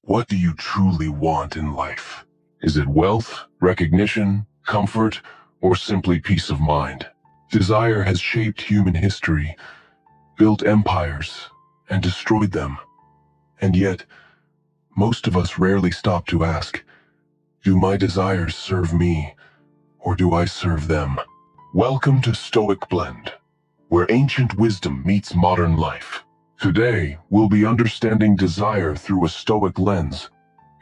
What do you truly want in life? Is it wealth, recognition, comfort, or simply peace of mind? Desire has shaped human history, built empires, and destroyed them. And yet, most of us rarely stop to ask, do my desires serve me, or do I serve them? Welcome to Stoic Blend, where ancient wisdom meets modern life. Today, we'll be understanding desire through a Stoic lens,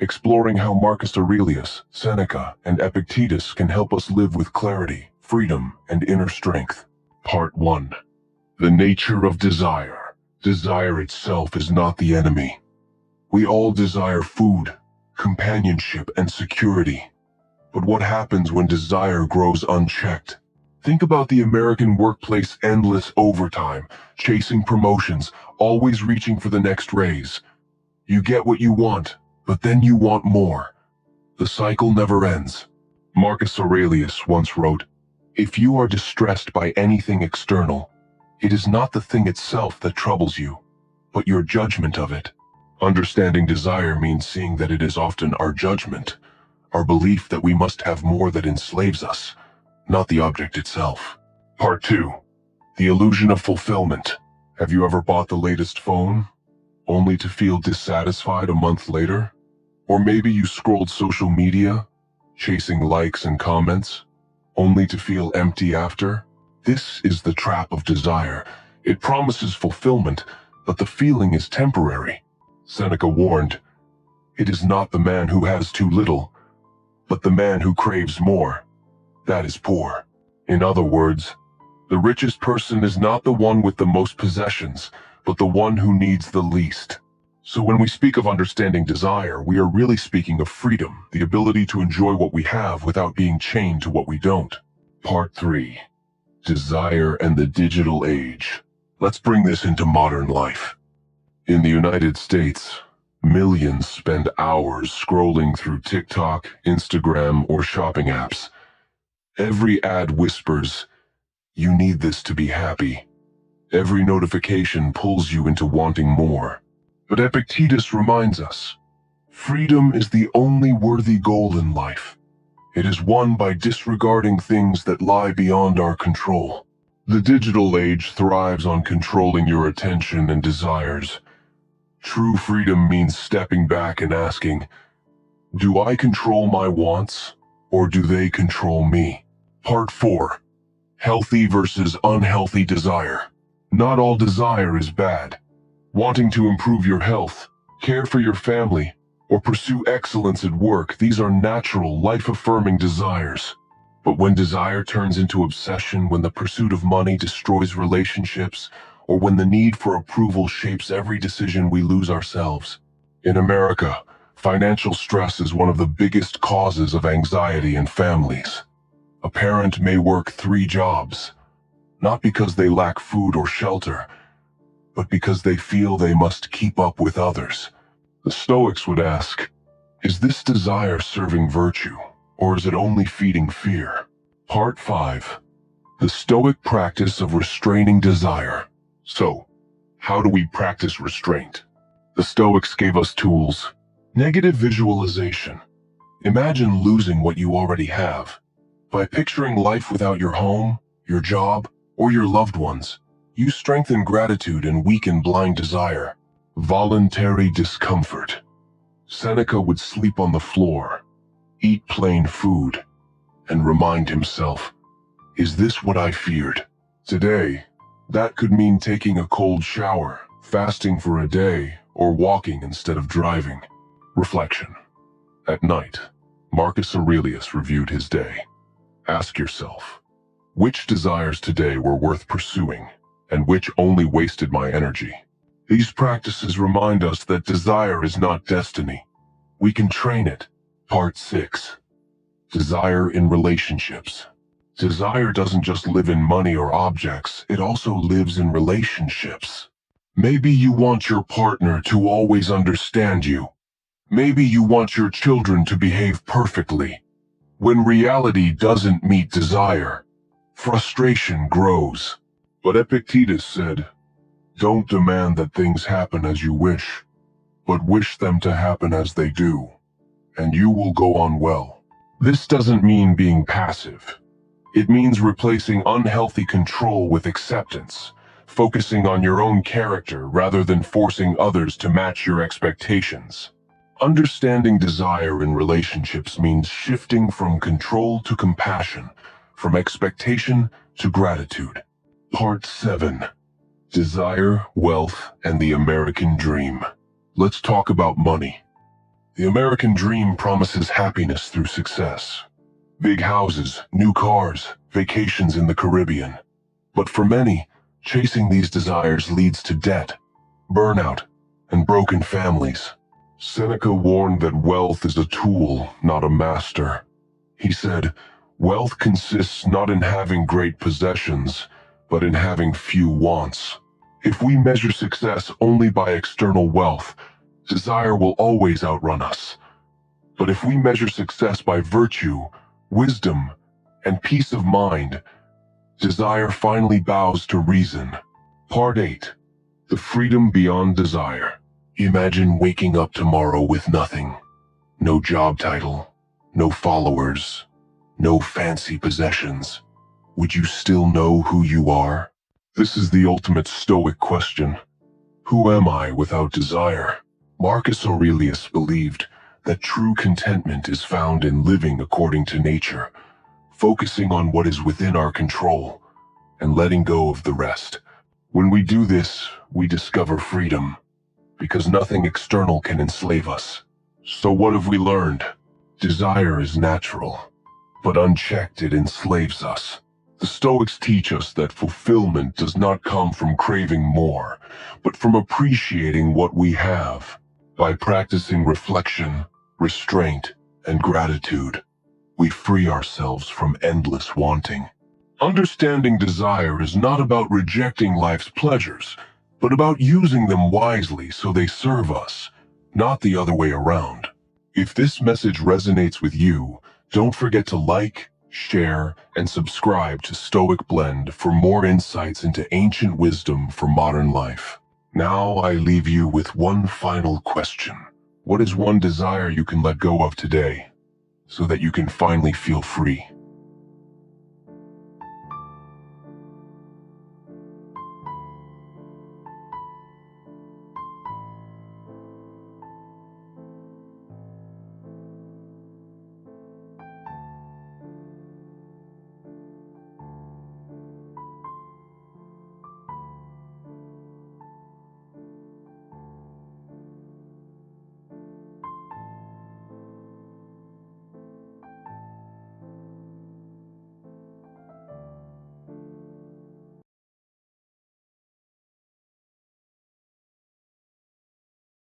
exploring how Marcus Aurelius, Seneca, and Epictetus can help us live with clarity, freedom, and inner strength. Part 1. The nature of desire. Desire itself is not the enemy. We all desire food, companionship, and security. But what happens when desire grows unchecked? Think about the American workplace: endless overtime, chasing promotions, always reaching for the next raise. You get what you want, but then you want more. The cycle never ends. Marcus Aurelius once wrote, "If you are distressed by anything external, it is not the thing itself that troubles you, but your judgment of it." Understanding desire means seeing that it is often our judgment, our belief that we must have more, that enslaves us, not the object itself. Part 2. The illusion of fulfillment. Have you ever bought the latest phone, only to feel dissatisfied a month later? Or maybe you scrolled social media, chasing likes and comments, only to feel empty after? This is the trap of desire. It promises fulfillment, but the feeling is temporary. Seneca warned, "It is not the man who has too little, but the man who craves more that is poor." In other words, the richest person is not the one with the most possessions, but the one who needs the least. So when we speak of understanding desire, we are really speaking of freedom, the ability to enjoy what we have without being chained to what we don't. Part 3. Desire and the digital age. Let's bring this into modern life. In the United States, millions spend hours scrolling through TikTok, Instagram, or shopping apps. Every ad whispers, "You need this to be happy." Every notification pulls you into wanting more. But Epictetus reminds us, freedom is the only worthy goal in life. It is won by disregarding things that lie beyond our control. The digital age thrives on controlling your attention and desires. True freedom means stepping back and asking, do I control my wants, or do they control me? Part 4. Healthy versus unhealthy desire. Not all desire is bad. Wanting to improve your health, care for your family, or pursue excellence at work, these are natural, life-affirming desires. But when desire turns into obsession, when the pursuit of money destroys relationships, or when the need for approval shapes every decision, we lose ourselves. In America, financial stress is one of the biggest causes of anxiety in families. A parent may work 3 jobs, not because they lack food or shelter, but because they feel they must keep up with others. The Stoics would ask, is this desire serving virtue, or is it only feeding fear? Part 5. The Stoic practice of restraining desire. So, how do we practice restraint? The Stoics gave us tools. Negative visualization. Imagine losing what you already have. By picturing life without your home, your job, or your loved ones, you strengthen gratitude and weaken blind desire. Voluntary discomfort. Seneca would sleep on the floor, eat plain food, and remind himself, is this what I feared? Today, that could mean taking a cold shower, fasting for a day, or walking instead of driving. Reflection. At night, Marcus Aurelius reviewed his day. Ask yourself, which desires today were worth pursuing, and which only wasted my energy? These practices remind us that desire is not destiny. We can train it. Part 6. Desire in relationships. Desire doesn't just live in money or objects, it also lives in relationships. Maybe you want your partner to always understand you. Maybe you want your children to behave perfectly. When reality doesn't meet desire, frustration grows. But Epictetus said, don't demand that things happen as you wish. but wish them to happen as they do, and you will go on well. This doesn't mean being passive. It means replacing unhealthy control with acceptance, focusing on your own character rather than forcing others to match your expectations. Understanding desire in relationships means shifting from control to compassion, from expectation to gratitude. Part 7. Desire, Wealth, and the American Dream. Let's talk about money. The American dream promises happiness through success. Big houses, new cars, vacations in the Caribbean. But for many, chasing these desires leads to debt, burnout, and broken families. Seneca warned that wealth is a tool, not a master. He said, "Wealth consists not in having great possessions, but in having few wants." If we measure success only by external wealth, desire will always outrun us. But if we measure success by virtue, wisdom, and peace of mind, desire finally bows to reason. Part 8. The freedom beyond desire. Imagine waking up tomorrow with nothing. No job title, no followers, no fancy possessions. Would you still know who you are? This is the ultimate Stoic question. Who am I without desire? Marcus Aurelius believed that true contentment is found in living according to nature, focusing on what is within our control, and letting go of the rest. When we do this, we discover freedom, because nothing external can enslave us. So what have we learned? Desire is natural, but unchecked it enslaves us. The Stoics teach us that fulfillment does not come from craving more, but from appreciating what we have. By practicing reflection, restraint, and gratitude, we free ourselves from endless wanting. Understanding desire is not about rejecting life's pleasures, but about using them wisely so they serve us, not the other way around. If this message resonates with you, don't forget to like, share, and subscribe to Stoic Blend for more insights into ancient wisdom for modern life. Now I leave you with one final question. What is one desire you can let go of today, so that you can finally feel free?